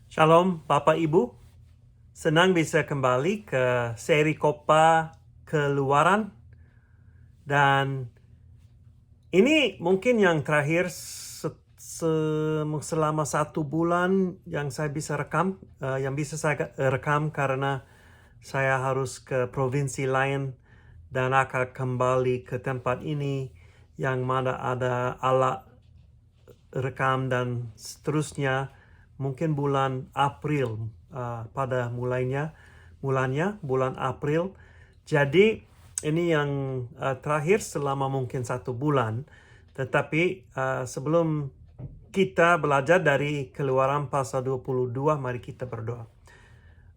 Shalom Bapak Ibu, senang bisa kembali ke seri Kopa Keluaran. Dan ini mungkin yang terakhir selama 1 bulan yang saya bisa rekam, karena saya harus ke provinsi lain dan akan kembali ke tempat ini yang mana ada alat rekam dan seterusnya. Mungkin bulan April, pada bulan April. Jadi ini yang terakhir selama mungkin 1 bulan. Tetapi sebelum kita belajar dari Keluaran pasal 22, mari kita berdoa.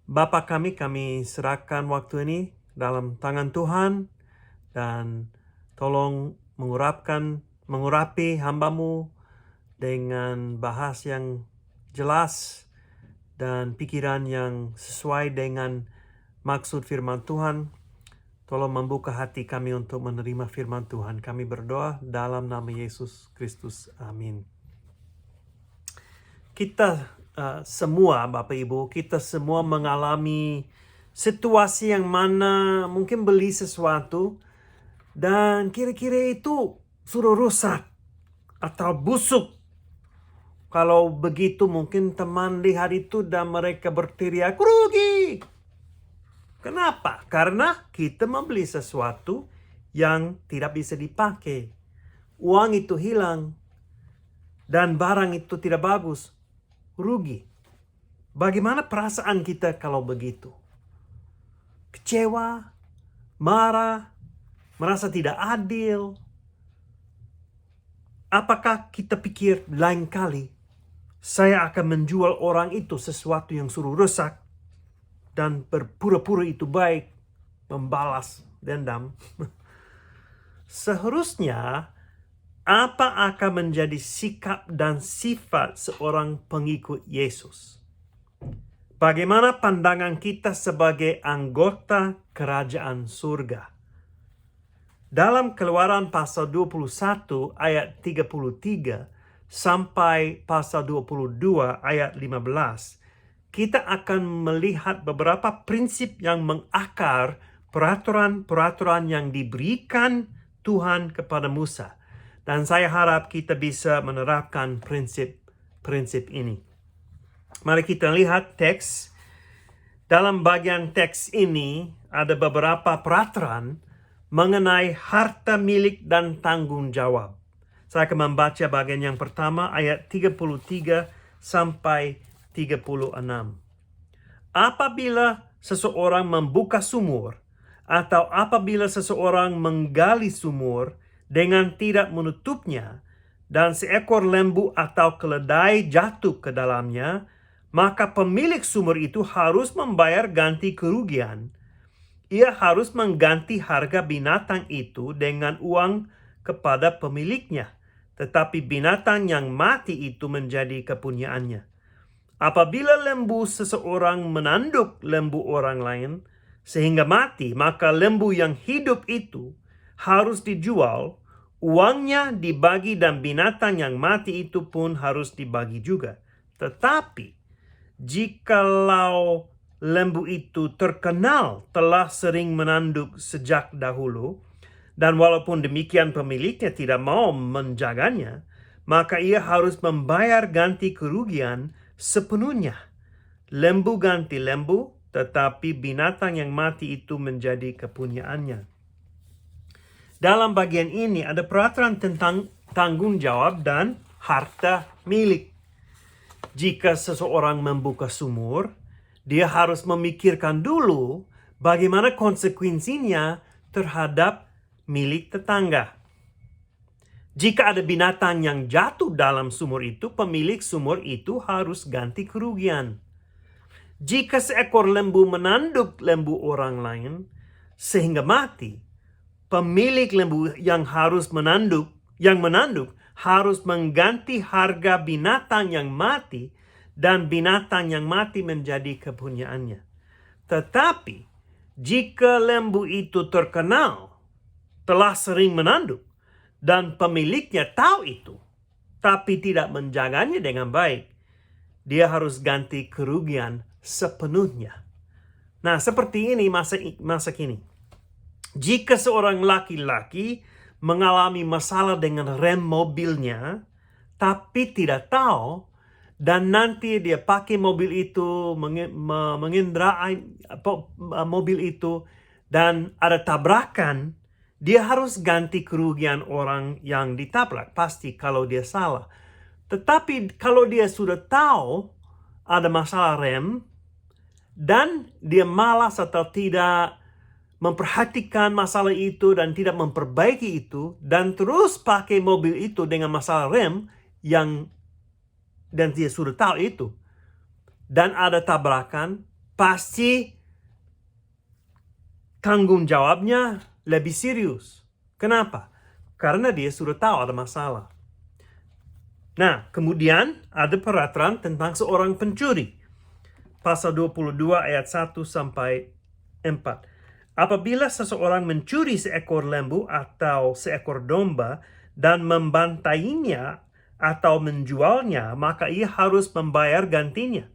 Bapa kami serahkan waktu ini dalam tangan Tuhan, dan tolong mengurapi hamba-Mu dengan bahas yang jelas dan pikiran yang sesuai dengan maksud firman Tuhan. Tolong membuka hati kami untuk menerima firman Tuhan. Kami berdoa dalam nama Yesus Kristus. Amin. Kita semua, Bapak Ibu, kita semua mengalami situasi yang mana mungkin beli sesuatu dan kira-kira itu sudah rusak atau busuk. Kalau begitu mungkin teman lihat itu dan mereka berteriak, rugi. Kenapa? Karena kita membeli sesuatu yang tidak bisa dipakai. Uang itu hilang dan barang itu tidak bagus. Rugi. Bagaimana perasaan kita kalau begitu? Kecewa, marah, merasa tidak adil. Apakah kita pikir lain kali saya akan menjual orang itu sesuatu yang suruh rusak dan berpura-pura itu baik, membalas dendam? Seharusnya apa akan menjadi sikap dan sifat seorang pengikut Yesus? Bagaimana pandangan kita sebagai anggota kerajaan surga? Dalam Keluaran pasal 21 ayat 33 sampai pasal 22 ayat 15, kita akan melihat beberapa prinsip yang mengakar peraturan-peraturan yang diberikan Tuhan kepada Musa. Dan saya harap kita bisa menerapkan prinsip-prinsip ini. Mari kita lihat teks. Dalam bagian teks ini ada beberapa peraturan mengenai harta milik dan tanggung jawab. Saya akan membaca bagian yang pertama, ayat 33 sampai 36. Apabila seseorang membuka sumur, atau apabila seseorang menggali sumur dengan tidak menutupnya, dan seekor lembu atau keledai jatuh ke dalamnya, maka pemilik sumur itu harus membayar ganti kerugian. Ia harus mengganti harga binatang itu dengan uang kepada pemiliknya, tetapi binatang yang mati itu menjadi kepunyaannya. Apabila lembu seseorang menanduk lembu orang lain sehingga mati, maka lembu yang hidup itu harus dijual, uangnya dibagi dan binatang yang mati itu pun harus dibagi juga. Tetapi jikalau lembu itu terkenal telah sering menanduk sejak dahulu, dan walaupun demikian pemiliknya tidak mau menjaganya, maka ia harus membayar ganti kerugian sepenuhnya. Lembu ganti lembu, tetapi binatang yang mati itu menjadi kepunyaannya. Dalam bagian ini ada peraturan tentang tanggung jawab dan harta milik. Jika seseorang membuka sumur, dia harus memikirkan dulu bagaimana konsekuensinya terhadap milik tetangga. Jika ada binatang yang jatuh dalam sumur itu, pemilik sumur itu harus ganti kerugian. Jika seekor lembu menanduk lembu orang lain sehingga mati, pemilik lembu yang menanduk harus mengganti harga binatang yang mati, dan binatang yang mati menjadi kepunyaannya. Tetapi jika lembu itu terkenal telah sering menanduk dan pemiliknya tahu itu tapi tidak menjaganya dengan baik, dia harus ganti kerugian sepenuhnya. Nah, seperti ini masa kini. Jika seorang laki-laki mengalami masalah dengan rem mobilnya, tapi tidak tahu, dan nanti dia pakai mobil itu, mengendarai mobil itu, dan ada tabrakan, dia harus ganti kerugian orang yang ditabrak. Pasti kalau dia salah. Tetapi kalau dia sudah tahu ada masalah rem, dan dia malas atau tidak memperhatikan masalah itu dan tidak memperbaiki itu, dan terus pakai mobil itu dengan masalah rem dan dia sudah tahu itu, dan ada tabrakan, pasti tanggung jawabnya lebih serius. Kenapa? Karena dia sudah tahu ada masalah. Nah, kemudian ada peraturan tentang seorang pencuri. Pasal 22 ayat 1 sampai 4. Apabila seseorang mencuri seekor lembu atau seekor domba dan membantainya atau menjualnya, maka ia harus membayar gantinya,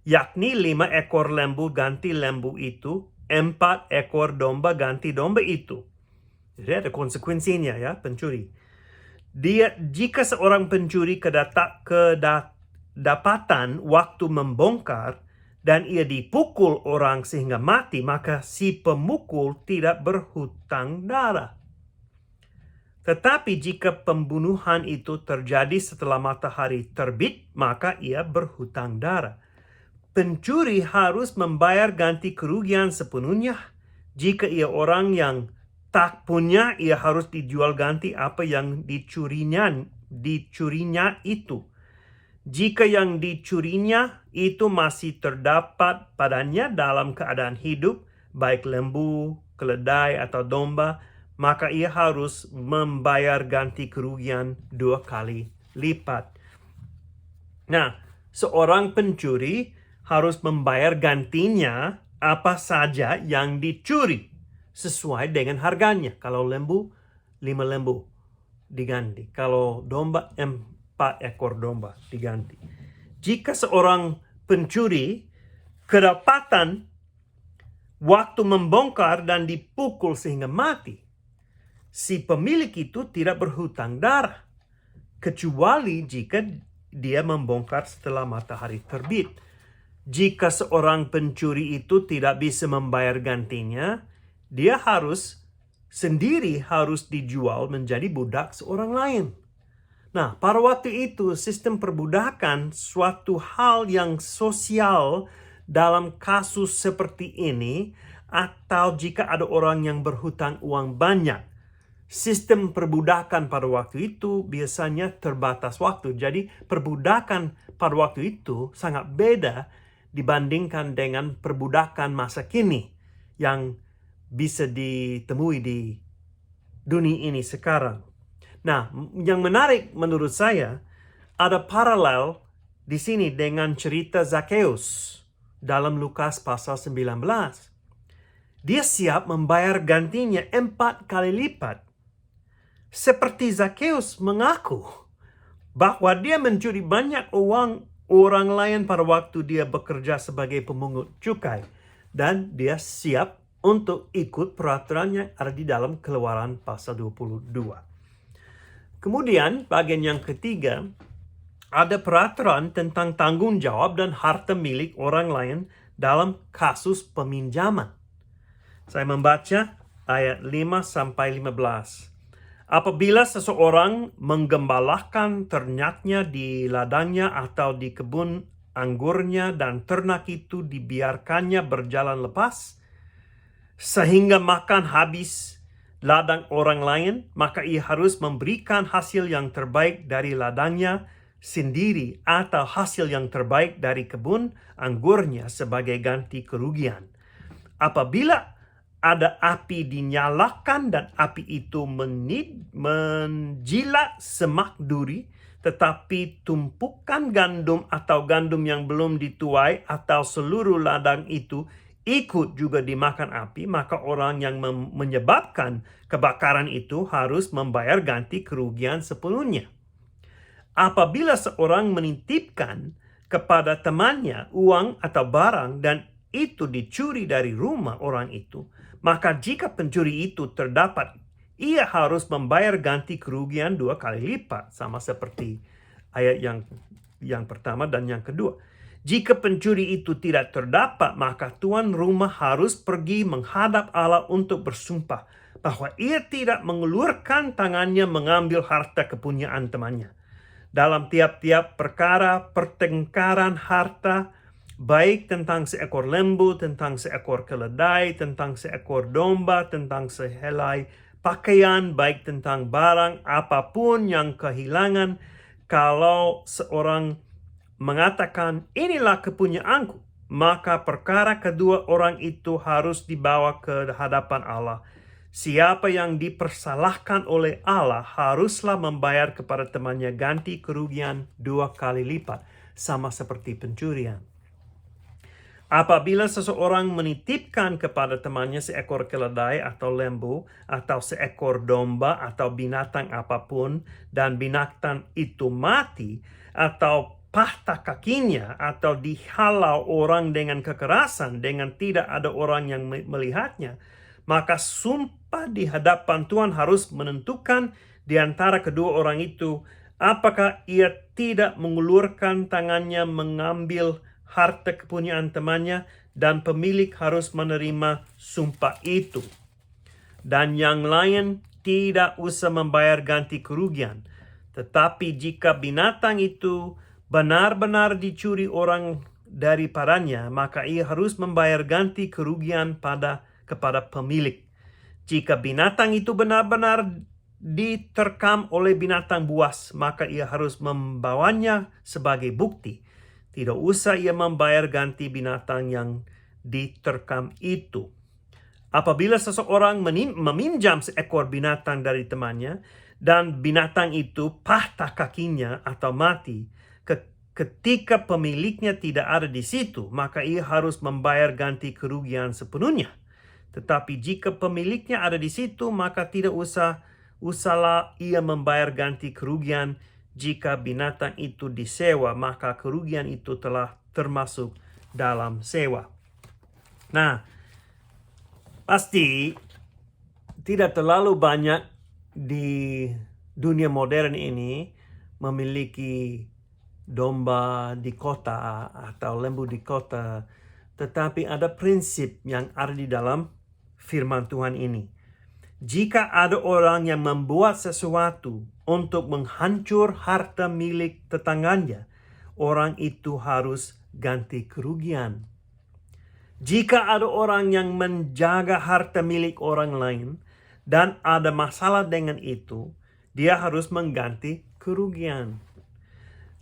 yakni 5 ekor lembu ganti lembu itu, 4 ekor domba ganti domba itu. Jadi ada konsekuensinya ya, pencuri. Jika seorang pencuri kedapatan waktu membongkar dan ia dipukul orang sehingga mati, maka si pemukul tidak berhutang darah. Tetapi jika pembunuhan itu terjadi setelah matahari terbit, maka ia berhutang darah. Pencuri harus membayar ganti kerugian sepenuhnya. Jika ia orang yang tak punya, ia harus dijual ganti apa yang dicurinya itu. Jika yang dicurinya itu masih terdapat padanya dalam keadaan hidup, baik lembu, keledai, atau domba, maka ia harus membayar ganti kerugian 2 kali lipat. Nah, seorang pencuri harus membayar gantinya apa saja yang dicuri sesuai dengan harganya. Kalau lembu, 5 lembu diganti. Kalau domba, 4 ekor domba diganti. Jika seorang pencuri kedapatan waktu membongkar dan dipukul sehingga mati, si pemilik itu tidak berhutang darah, kecuali jika dia membongkar setelah matahari terbit. Jika seorang pencuri itu tidak bisa membayar gantinya, dia harus dijual menjadi budak seorang lain. Nah, pada waktu itu sistem perbudakan suatu hal yang sosial dalam kasus seperti ini, atau jika ada orang yang berhutang uang banyak. Sistem perbudakan pada waktu itu biasanya terbatas waktu. Jadi perbudakan pada waktu itu sangat beda dibandingkan dengan perbudakan masa kini yang bisa ditemui di dunia ini sekarang. Nah, yang menarik menurut saya, ada paralel di sini dengan cerita Zakheus dalam Lukas pasal 19. Dia siap membayar gantinya 4 kali lipat. Seperti Zakheus mengaku bahwa dia mencuri banyak uang orang lain pada waktu dia bekerja sebagai pemungut cukai. Dan dia siap untuk ikut peraturan yang ada di dalam Keluaran pasal 22. Kemudian bagian yang ketiga, ada peraturan tentang tanggung jawab dan harta milik orang lain dalam kasus peminjaman. Saya membaca ayat 5-15. Apabila seseorang menggembalakan ternaknya di ladangnya atau di kebun anggurnya dan ternak itu dibiarkannya berjalan lepas, sehingga makan habis ladang orang lain, maka ia harus memberikan hasil yang terbaik dari ladangnya sendiri atau hasil yang terbaik dari kebun anggurnya sebagai ganti kerugian. Apabila ada api dinyalakan dan api itu menjilat semak duri, tetapi tumpukan gandum atau gandum yang belum dituai atau seluruh ladang itu ikut juga dimakan api, maka orang yang menyebabkan kebakaran itu harus membayar ganti kerugian sepenuhnya. Apabila seorang menitipkan kepada temannya uang atau barang dan itu dicuri dari rumah orang itu, maka jika pencuri itu terdapat, ia harus membayar ganti kerugian 2 kali lipat, sama seperti ayat yang pertama dan yang kedua. Jika pencuri itu tidak terdapat, maka tuan rumah harus pergi menghadap Allah untuk bersumpah bahwa ia tidak mengelurkan tangannya mengambil harta kepunyaan temannya. Dalam tiap-tiap perkara pertengkaran harta, baik tentang seekor lembu, tentang seekor keledai, tentang seekor domba, tentang sehelai pakaian, baik tentang barang apapun yang kehilangan, kalau seorang mengatakan, inilah kepunyaanku, maka perkara kedua orang itu harus dibawa ke hadapan Allah. Siapa yang dipersalahkan oleh Allah haruslah membayar kepada temannya ganti kerugian 2 kali lipat, sama seperti pencurian. Apabila seseorang menitipkan kepada temannya seekor keledai atau lembu, atau seekor domba atau binatang apapun, dan binatang itu mati, atau patah kakinya, atau dihalau orang dengan kekerasan, dengan tidak ada orang yang melihatnya, maka sumpah di hadapan Tuhan harus menentukan di antara kedua orang itu, apakah ia tidak mengulurkan tangannya mengambil harta kepunyaan temannya, dan pemilik harus menerima sumpah itu. Dan yang lain tidak usah membayar ganti kerugian. Tetapi jika binatang itu benar-benar dicuri orang daripadanya, maka ia harus membayar ganti kerugian kepada pemilik. Jika binatang itu benar-benar diterkam oleh binatang buas, maka ia harus membawanya sebagai bukti. Tidak usah ia membayar ganti binatang yang diterkam itu. Apabila seseorang meminjam seekor binatang dari temannya, dan binatang itu patah kakinya atau mati, ketika pemiliknya tidak ada di situ, maka ia harus membayar ganti kerugian sepenuhnya. Tetapi jika pemiliknya ada di situ, maka tidak usahlah ia membayar ganti kerugian. Jika binatang itu disewa, maka kerugian itu telah termasuk dalam sewa. Nah, pasti tidak terlalu banyak di dunia modern ini memiliki domba di kota atau lembu di kota, tetapi ada prinsip yang ada di dalam firman Tuhan ini. Jika ada orang yang membuat sesuatu untuk menghancur harta milik tetangganya, orang itu harus ganti kerugian. Jika ada orang yang menjaga harta milik orang lain dan ada masalah dengan itu, dia harus mengganti kerugian.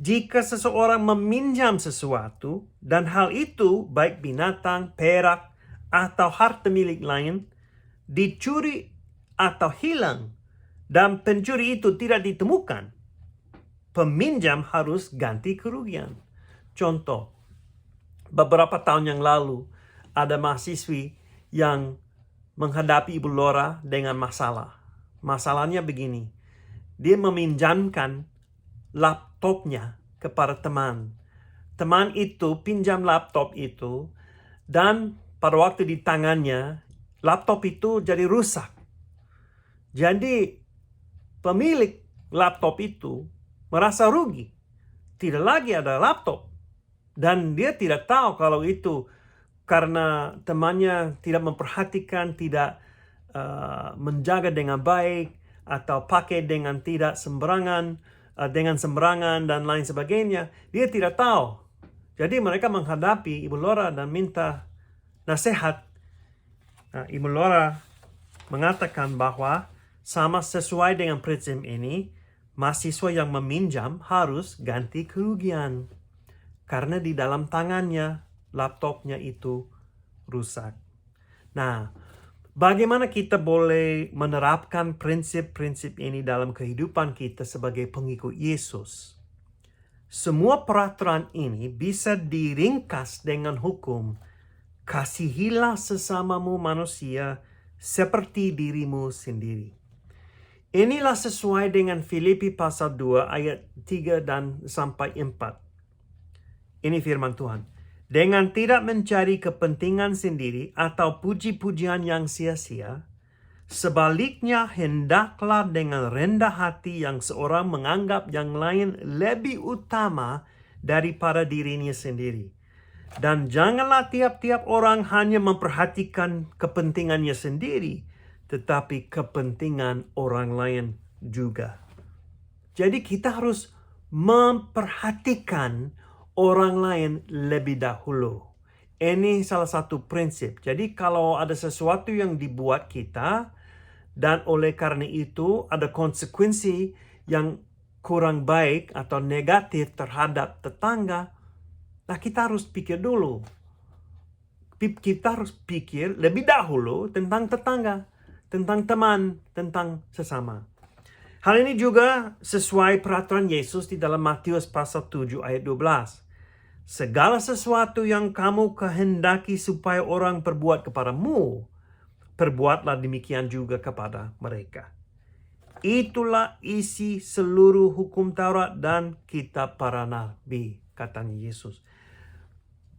Jika seseorang meminjam sesuatu dan hal itu baik binatang, perak, atau harta milik lain dicuri atau hilang, dan pencuri itu tidak ditemukan, peminjam harus ganti kerugian. Contoh, beberapa tahun yang lalu, ada mahasiswi yang menghadapi Ibu Laura dengan masalah. Masalahnya begini, dia meminjamkan laptopnya kepada teman. Teman itu pinjam laptop itu, dan pada waktu di tangannya, laptop itu jadi rusak. Jadi pemilik laptop itu merasa rugi. Tidak lagi ada laptop. Dan dia tidak tahu kalau itu karena temannya tidak memperhatikan, tidak menjaga dengan baik, atau pakai dengan tidak sembarangan, dengan sembarangan dan lain sebagainya. Dia tidak tahu. Jadi mereka menghadapi Ibu Laura dan minta nasihat. Nah, Ibu Laura mengatakan bahwa sama sesuai dengan prinsip ini, mahasiswa yang meminjam harus ganti kerugian. Karena di dalam tangannya, laptopnya itu rusak. Nah, bagaimana kita boleh menerapkan prinsip-prinsip ini dalam kehidupan kita sebagai pengikut Yesus? Semua peraturan ini bisa diringkas dengan hukum, kasihilah sesamamu manusia seperti dirimu sendiri. Inilah sesuai dengan Filipi pasal 2 ayat 3 dan sampai 4. Ini firman Tuhan. Dengan tidak mencari kepentingan sendiri atau puji-pujian yang sia-sia, sebaliknya hendaklah dengan rendah hati yang seorang menganggap yang lain lebih utama daripada dirinya sendiri. Dan janganlah tiap-tiap orang hanya memperhatikan kepentingannya sendiri, tetapi kepentingan orang lain juga. Jadi kita harus memperhatikan orang lain lebih dahulu. Ini salah satu prinsip. Jadi kalau ada sesuatu yang dibuat kita, dan oleh karena itu ada konsekuensi yang kurang baik atau negatif terhadap tetangga, nah kita harus pikir dulu. Kita harus pikir lebih dahulu tentang tetangga, tentang teman, tentang sesama. Hal ini juga sesuai peraturan Yesus di dalam Matius pasal 7 ayat 12. Segala sesuatu yang kamu kehendaki supaya orang perbuat kepadamu, perbuatlah demikian juga kepada mereka. Itulah isi seluruh hukum Taurat dan kitab para nabi, katanya Yesus.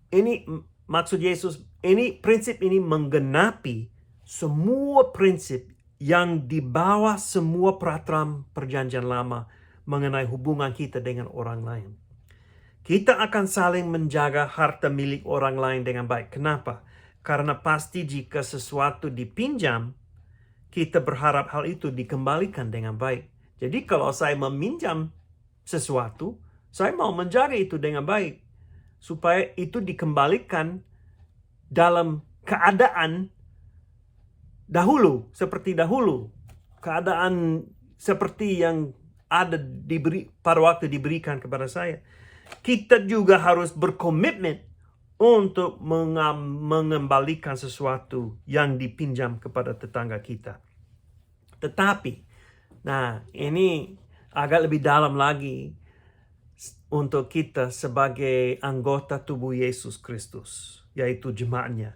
Ini maksud Yesus, prinsip ini menggenapi semua prinsip yang di bawah semua peraturan perjanjian lama mengenai hubungan kita dengan orang lain. Kita akan saling menjaga harta milik orang lain dengan baik. Kenapa? Karena pasti jika sesuatu dipinjam, kita berharap hal itu dikembalikan dengan baik. Jadi kalau saya meminjam sesuatu, saya mau menjaga itu dengan baik. Supaya itu dikembalikan dalam keadaan dahulu, seperti dahulu. Keadaan seperti yang ada pada waktu diberikan kepada saya. Kita juga harus berkomitmen untuk mengembalikan sesuatu yang dipinjam kepada tetangga kita. Tetapi, nah ini agak lebih dalam lagi untuk kita sebagai anggota tubuh Yesus Kristus, yaitu jemaatnya.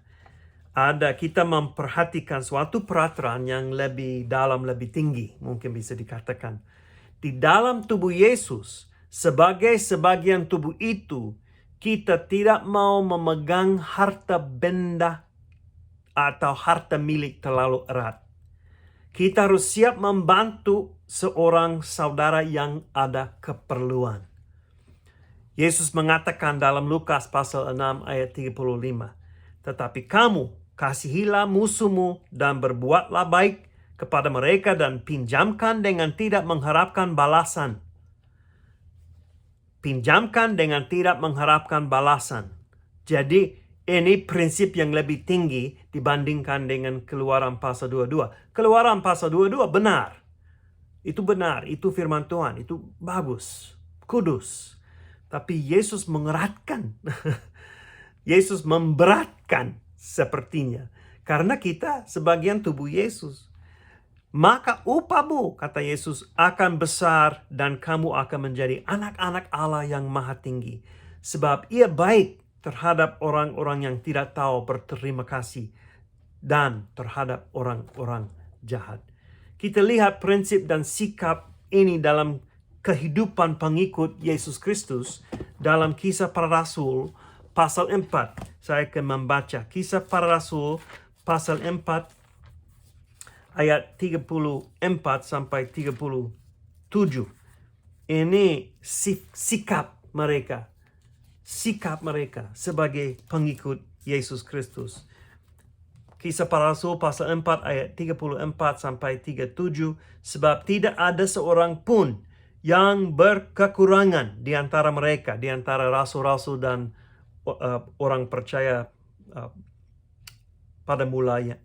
Kita memperhatikan suatu peraturan yang lebih dalam, lebih tinggi, mungkin bisa dikatakan. Di dalam tubuh Yesus, sebagai sebagian tubuh itu, kita tidak mau memegang harta benda atau harta milik terlalu erat. Kita harus siap membantu seorang saudara yang ada keperluan. Yesus mengatakan dalam Lukas pasal 6 ayat 35, tetapi kamu kasihilah musuhmu dan berbuatlah baik kepada mereka dan pinjamkan dengan tidak mengharapkan balasan. Pinjamkan dengan tidak mengharapkan balasan. Jadi ini prinsip yang lebih tinggi dibandingkan dengan Keluaran pasal 22. Keluaran pasal 22 benar. Itu benar, itu firman Tuhan, itu bagus, kudus. Tapi Yesus mengeratkan. Yesus memberatkan sepertinya. Karena kita sebagian tubuh Yesus. Maka upahmu, kata Yesus, akan besar dan kamu akan menjadi anak-anak Allah yang maha tinggi. Sebab ia baik terhadap orang-orang yang tidak tahu berterima kasih dan terhadap orang-orang jahat. Kita lihat prinsip dan sikap ini dalam kehidupan pengikut Yesus Kristus dalam Kisah Para Rasul pasal 4. Saya akan membaca Kisah Para Rasul pasal 4 ayat 34 sampai 37. Ini sikap mereka. Sikap mereka sebagai pengikut Yesus Kristus. Kisah Para Rasul pasal 4 ayat 34 sampai 37. Sebab tidak ada seorang pun yang berkekurangan di antara mereka, di antara rasul-rasul dan orang percaya pada mulanya.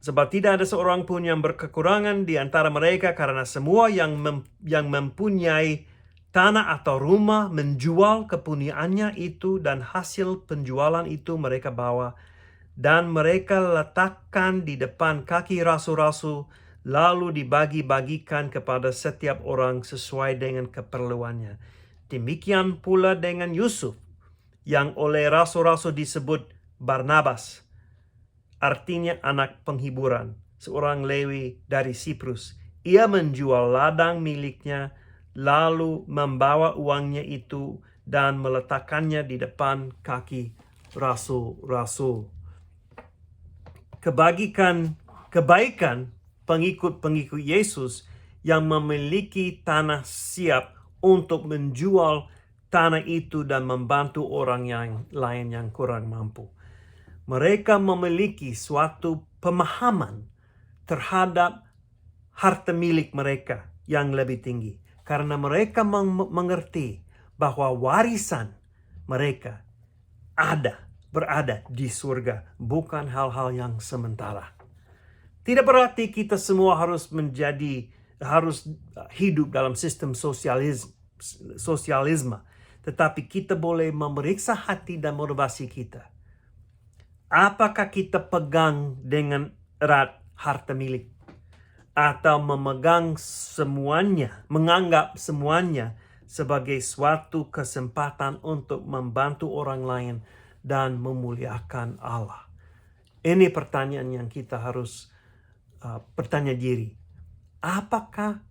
Sebab tidak ada seorang pun yang berkekurangan di antara mereka, karena semua yang mempunyai tanah atau rumah menjual kepunyaannya itu, dan hasil penjualan itu mereka bawa dan mereka letakkan di depan kaki rasul-rasul, lalu dibagi-bagikan kepada setiap orang sesuai dengan keperluannya. Demikian pula dengan Yusuf, yang oleh rasul-rasul disebut Barnabas, artinya anak penghiburan, seorang Lewi dari Siprus. Ia menjual ladang miliknya, lalu membawa uangnya itu dan meletakkannya di depan kaki rasul-rasul. Kebaikan pengikut-pengikut Yesus yang memiliki tanah siap untuk menjual tanah itu dan membantu orang yang lain yang kurang mampu. Mereka memiliki suatu pemahaman terhadap harta milik mereka yang lebih tinggi. Karena mereka mengerti bahwa warisan mereka berada di surga, bukan hal-hal yang sementara. Tidak berarti kita semua harus hidup dalam sistem sosialisme, tetapi kita boleh memeriksa hati dan motivasi kita. Apakah kita pegang dengan erat harta milik, atau menganggap semuanya sebagai suatu kesempatan untuk membantu orang lain dan memuliakan Allah? Ini pertanyaan yang kita harus bertanya diri. Apakah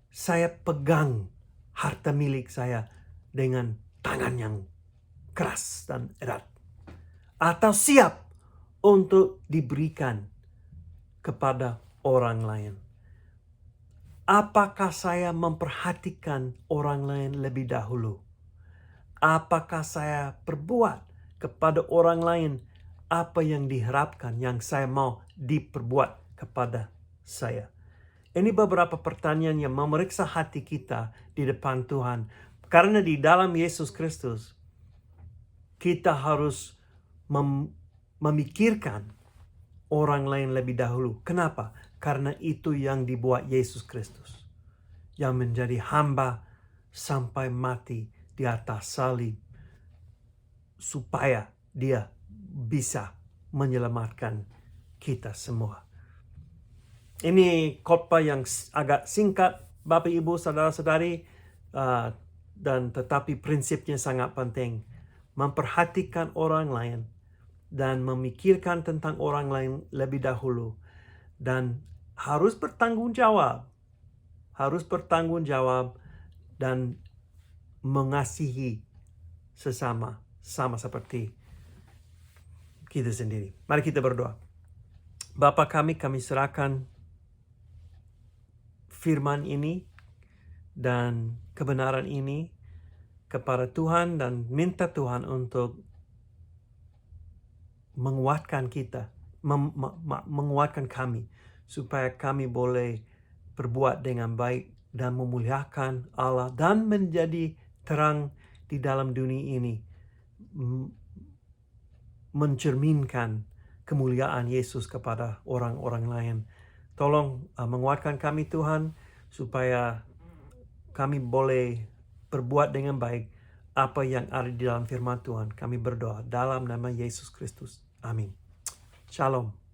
saya pegang harta milik saya dengan tangan yang keras dan erat? Atau siap untuk diberikan kepada orang lain? Apakah saya memperhatikan orang lain lebih dahulu? Apakah saya perbuat kepada orang lain apa yang diharapkan, yang saya mau diperbuat kepada saya? Ini beberapa pertanyaan yang memeriksa hati kita di depan Tuhan. Karena di dalam Yesus Kristus, kita harus memikirkan orang lain lebih dahulu. Kenapa? Karena itu yang dibuat Yesus Kristus, yang menjadi hamba sampai mati di atas salib, supaya dia bisa menyelamatkan kita semua. Ini khotbah yang agak singkat, Bapak Ibu Saudara-saudari, dan tetapi prinsipnya sangat penting. Memperhatikan orang lain dan memikirkan tentang orang lain lebih dahulu, dan harus bertanggung jawab dan mengasihi sesama, sama seperti kita sendiri. Mari kita berdoa. Bapa kami serahkan firman ini dan kebenaran ini kepada Tuhan dan minta Tuhan untuk menguatkan kita, menguatkan kami, supaya kami boleh berbuat dengan baik dan memuliakan Allah dan menjadi terang di dalam dunia ini, mencerminkan kemuliaan Yesus kepada orang-orang lain. Tolong menguatkan kami Tuhan, supaya kami boleh berbuat dengan baik apa yang ada di dalam firman Tuhan. Kami berdoa dalam nama Yesus Kristus. Amin. Shalom.